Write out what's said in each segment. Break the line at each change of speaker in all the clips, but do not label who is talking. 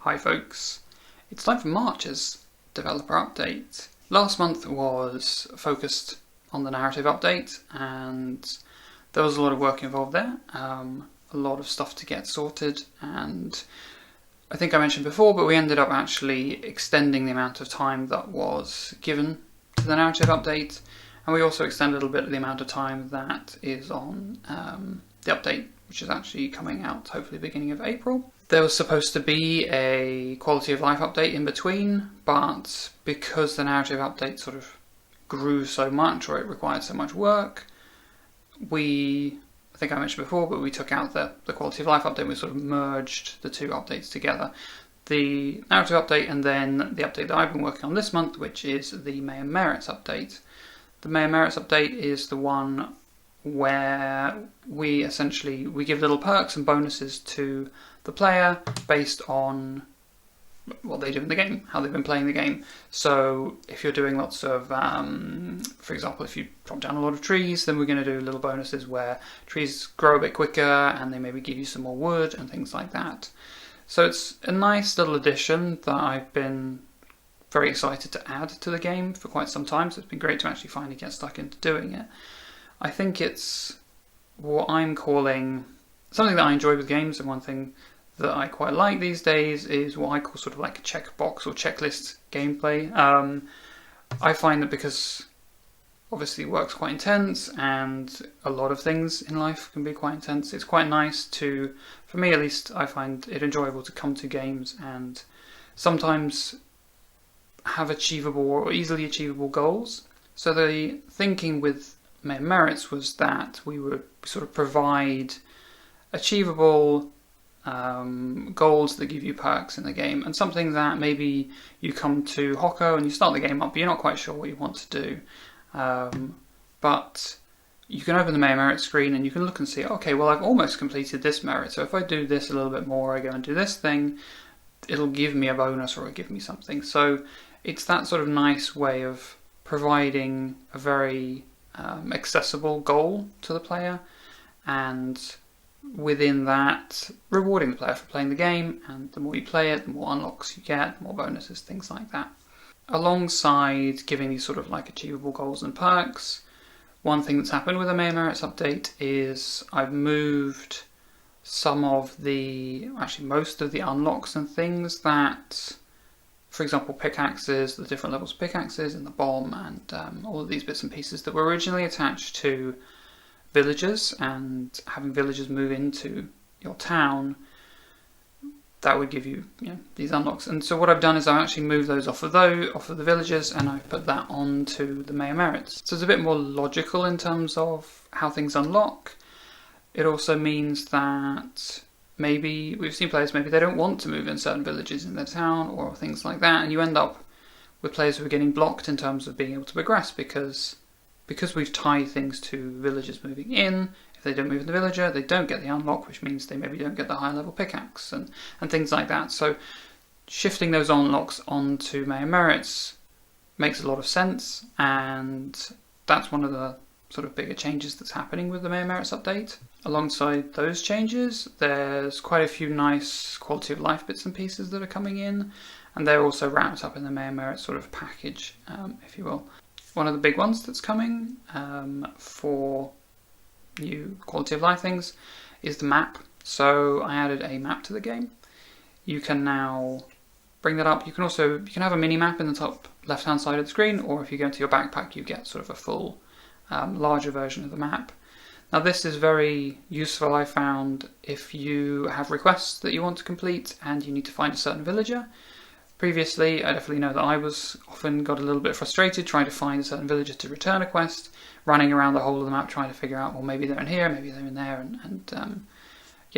Hi folks, it's time for March's developer update. Last month was focused on the narrative update and there was a lot of work involved there, a lot of stuff to get sorted, and I think I mentioned before, but we ended up actually extending the amount of time that was given to the narrative update, and we also extended a little bit of the amount of time that is on the update, which is actually coming out hopefully beginning of April. There was supposed to be a quality of life update in between, but because the narrative update sort of grew so much, or it required so much work, I think I mentioned before, but we took out the quality of life update. We sort of merged the two updates together. The narrative update and then the update that I've been working on this month, which is the Mayor Merits update. The Mayor Merits update is the one where we give little perks and bonuses to the player based on what they do in the game, how they've been playing the game. So if you're doing lots of, for example, if you drop down a lot of trees, then we're going to do little bonuses where trees grow a bit quicker and they maybe give you some more wood and things like that. So it's a nice little addition that I've been very excited to add to the game for quite some time, so it's been great to actually finally get stuck into doing it. I think it's what I'm calling something that I enjoy with games, and one thing that I quite like these days is what I call sort of like a checkbox or checklist gameplay. I find that because obviously work's quite intense and a lot of things in life can be quite intense, it's quite nice to, for me at least, I find it enjoyable to come to games and sometimes have achievable or easily achievable goals. So the thinking with Mayor Merits was that we would sort of provide achievable goals that give you perks in the game, and something that maybe you come to Hokko and you start the game up, but you're not quite sure what you want to do. But you can open the Mayor Merit screen and you can look and see, okay, well, I've almost completed this merit, so if I do this a little bit more, I go and do this thing, it'll give me a bonus or it'll give me something. So it's that sort of nice way of providing a very accessible goal to the player, and within that, rewarding the player for playing the game, and the more you play it, the more unlocks you get, more bonuses, things like that. Alongside giving these sort of like achievable goals and perks, one thing that's happened with the Mayor Merits update is I've moved most of the unlocks and things that, for example, pickaxes, the different levels of pickaxes and the bomb and all of these bits and pieces that were originally attached to villagers, and having villagers move into your town, that would give you, these unlocks. And so what I've done is I've actually moved those off of the villagers, and I've put that onto the Mayor Merits. So it's a bit more logical in terms of how things unlock. It also means that maybe we've seen players, maybe they don't want to move in certain villages in their town or things like that, and you end up with players who are getting blocked in terms of being able to progress because we've tied things to villagers moving in. If they don't move in the villager, they don't get the unlock, which means they maybe don't get the higher level pickaxe and things like that. So shifting those unlocks onto Mayor Merits makes a lot of sense, and that's one of the sort of bigger changes that's happening with the Mayor Merits update. Alongside those changes, there's quite a few nice quality of life bits and pieces that are coming in, and they're also wrapped up in the Mayor Merits sort of package, if you will. One of the big ones that's coming for new quality of life things is the map. So I added a map to the game. You can now bring that up. You can have a mini map in the top left hand side of the screen, or if you go into your backpack you get sort of a full larger version of the map. Now this is very useful, I found, if you have requests that you want to complete and you need to find a certain villager. Previously, I definitely know that I often got a little bit frustrated trying to find a certain villager to return a quest, running around the whole of the map trying to figure out, well, maybe they're in here, maybe they're in there, and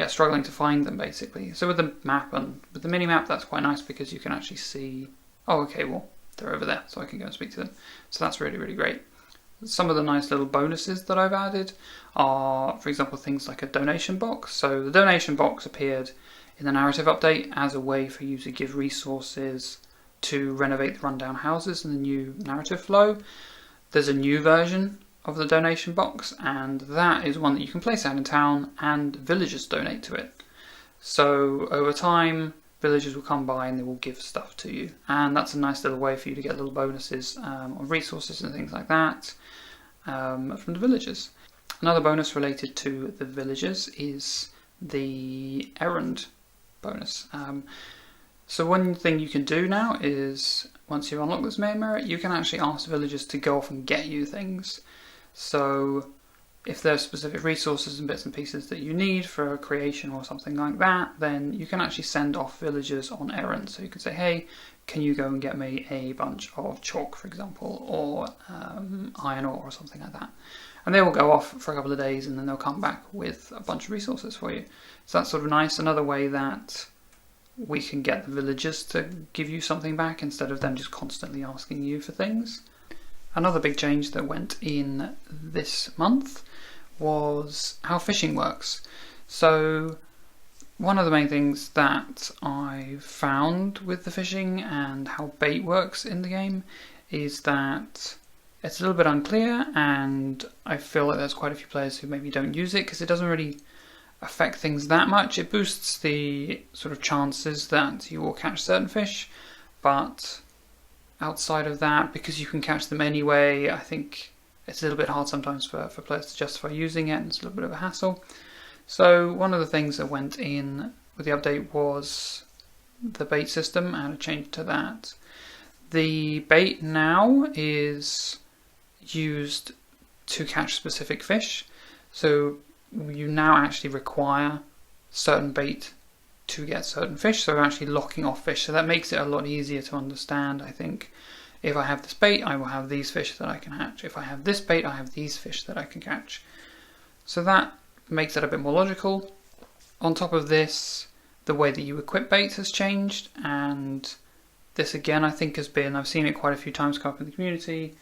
struggling to find them basically. So with the map and with the mini map, that's quite nice because you can actually see, oh, okay, well, they're over there, so I can go and speak to them. So that's really, really great. Some of the nice little bonuses that I've added are, for example, things like a donation box. So the donation box appeared in the narrative update as a way for you to give resources to renovate the rundown houses in the new narrative flow. There's a new version of the donation box, and that is one that you can place out in town and villagers donate to it. So over time, villagers will come by and they will give stuff to you, and that's a nice little way for you to get little bonuses on resources and things like that from the villagers. Another bonus related to the villagers is the errand bonus. So one thing you can do now is, once you unlock this main merit, you can actually ask villagers to go off and get you things. So if there's specific resources and bits and pieces that you need for a creation or something like that, then you can actually send off villagers on errands. So you can say, hey, can you go and get me a bunch of chalk, for example, or iron ore or something like that. And they will go off for a couple of days and then they'll come back with a bunch of resources for you. So that's sort of nice. Another way that we can get the villagers to give you something back instead of them just constantly asking you for things. Another big change that went in this month was how fishing works. So one of the main things that I found with the fishing and how bait works in the game is that it's a little bit unclear, and I feel like there's quite a few players who maybe don't use it because it doesn't really affect things that much. It boosts the sort of chances that you will catch certain fish, but outside of that, because you can catch them anyway, I think it's a little bit hard sometimes for players to justify using it, and it's a little bit of a hassle. So one of the things that went in with the update was the bait system and a change to that. The bait now is used to catch specific fish, so you now actually require certain bait to get certain fish, so we're actually locking off fish, so that makes it a lot easier to understand. I think if I have this bait, I will have these fish that I can catch. If I have this bait, I have these fish that I can catch. So that makes it a bit more logical. On top of this, the way that you equip bait has changed, and this again I think has been, I've seen it quite a few times come up in the community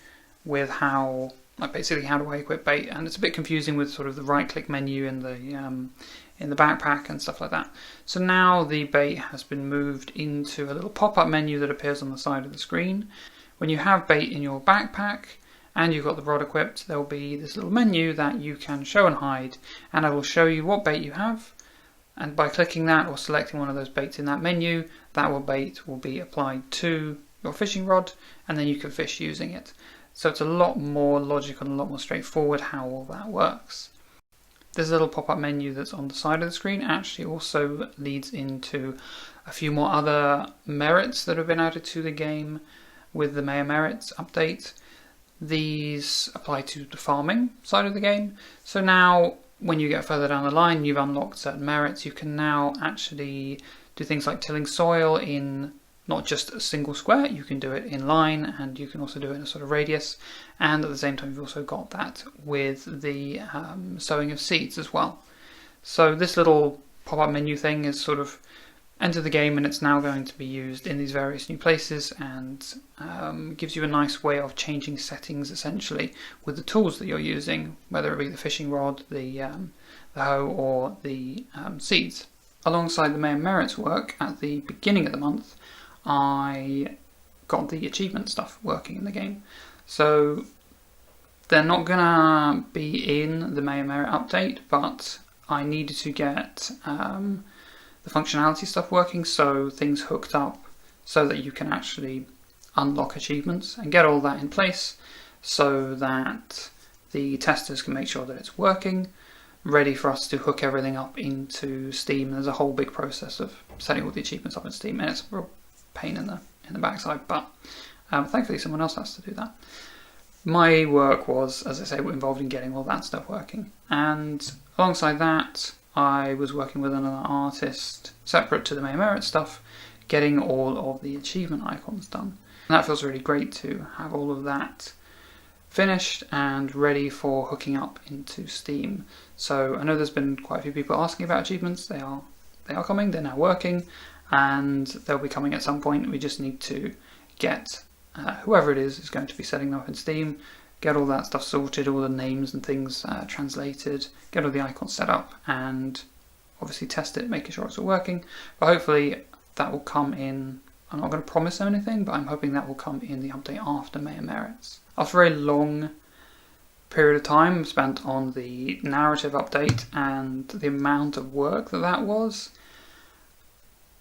with how, like basically how do I equip bait, and it's a bit confusing with sort of the right click menu in the backpack and stuff like that. So now the bait has been moved into a little pop-up menu that appears on the side of the screen. When you have bait in your backpack and you've got the rod equipped, there will be this little menu that you can show and hide, and I will show you what bait you have, and by clicking that or selecting one of those baits in that menu, that bait will be applied to your fishing rod, and then you can fish using it. So it's a lot more logical and a lot more straightforward how all that works. This little pop-up menu that's on the side of the screen actually also leads into a few more other merits that have been added to the game with the Mayor Merits update. These apply to the farming side of the game. So now when you get further down the line, you've unlocked certain merits, you can now actually do things like tilling soil in not just a single square, you can do it in line, and you can also do it in a sort of radius, and at the same time you've also got that with the sowing of seeds as well. So this little pop-up menu thing is sort of entered the game, and it's now going to be used in these various new places, and gives you a nice way of changing settings essentially with the tools that you're using, whether it be the fishing rod, the hoe, or the seeds. Alongside the main merits work at the beginning of the month, I got the achievement stuff working in the game. So they're not gonna be in the main merit update, but I needed to get the functionality stuff working, so things hooked up so that you can actually unlock achievements and get all that in place so that the testers can make sure that it's working, ready for us to hook everything up into Steam. There's a whole big process of setting all the achievements up in Steam, and it's a real pain in the backside, but thankfully someone else has to do that. My work was, as I say, involved in getting all that stuff working, and alongside that I was working with another artist separate to the main merit stuff, getting all of the achievement icons done. And that feels really great to have all of that finished and ready for hooking up into Steam. So I know there's been quite a few people asking about achievements. They are coming, they're now working, and they'll be coming at some point. We just need to get whoever it is going to be setting them up in Steam, get all that stuff sorted, all the names and things translated, get all the icons set up, and obviously test it, making sure it's all working. But hopefully that will come in. I'm not going to promise anything, but I'm hoping that will come in the update after Mayor Merits. After a very long period of time spent on the narrative update and the amount of work that was,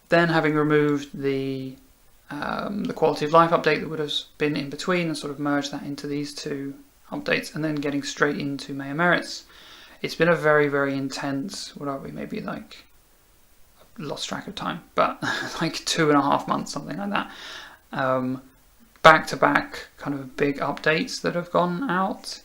Then, having removed the quality of life update that would have been in between and sort of merged that into these two updates, and then getting straight into Mayor Merits, it's been a very, very intense, what are we, maybe like, I've lost track of time, but like 2.5 months, something like that. Back-to-back kind of big updates that have gone out.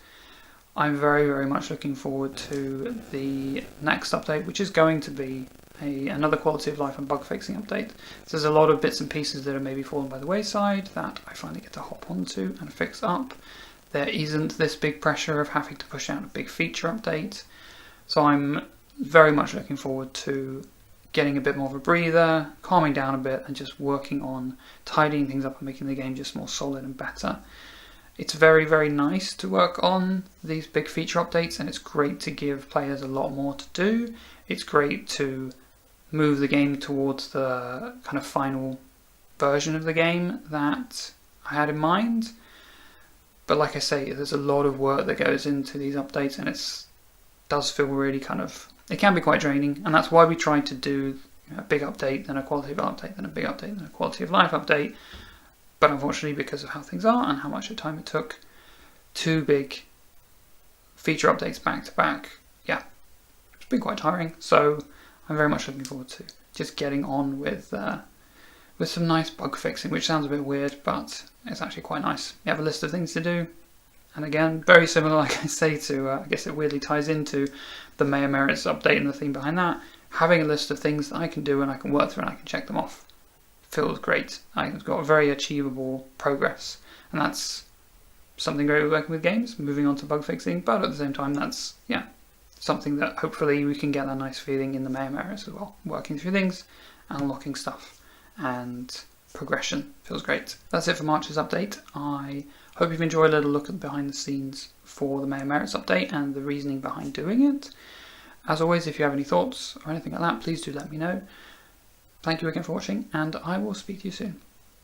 I'm very, very much looking forward to the next update, which is going to be another quality of life and bug fixing update. So there's a lot of bits and pieces that are maybe fallen by the wayside that I finally get to hop onto and fix up. There isn't this big pressure of having to push out a big feature update. So I'm very much looking forward to getting a bit more of a breather, calming down a bit, and just working on tidying things up and making the game just more solid and better. It's very, very nice to work on these big feature updates, and it's great to give players a lot more to do. It's great to move the game towards the kind of final version of the game that I had in mind. But like I say, there's a lot of work that goes into these updates, and it does feel really kind of, it can be quite draining, and that's why we try to do a big update, then a quality of update, then a big update, then a quality of life update. But unfortunately, because of how things are and how much time it took, 2 big feature updates back to back, yeah, it's been quite tiring. So I'm very much looking forward to just getting on with some nice bug fixing, which sounds a bit weird, but it's actually quite nice. You have a list of things to do, and again, very similar, like I say, to I guess it weirdly ties into the Mayor Merits update and the theme behind that. Having a list of things that I can do and I can work through and I can check them off feels great. I've got very achievable progress, and that's something great with working with games, moving on to bug fixing, but at the same time that's, yeah, something that hopefully we can get that nice feeling in the Mayor Merits as well. Working through things, unlocking stuff, and progression feels great. That's it for March's update. I hope you've enjoyed a little look at behind the scenes for the Mayor Merits update and the reasoning behind doing it. As always, if you have any thoughts or anything like that, please do let me know. Thank you again for watching, and I will speak to you soon.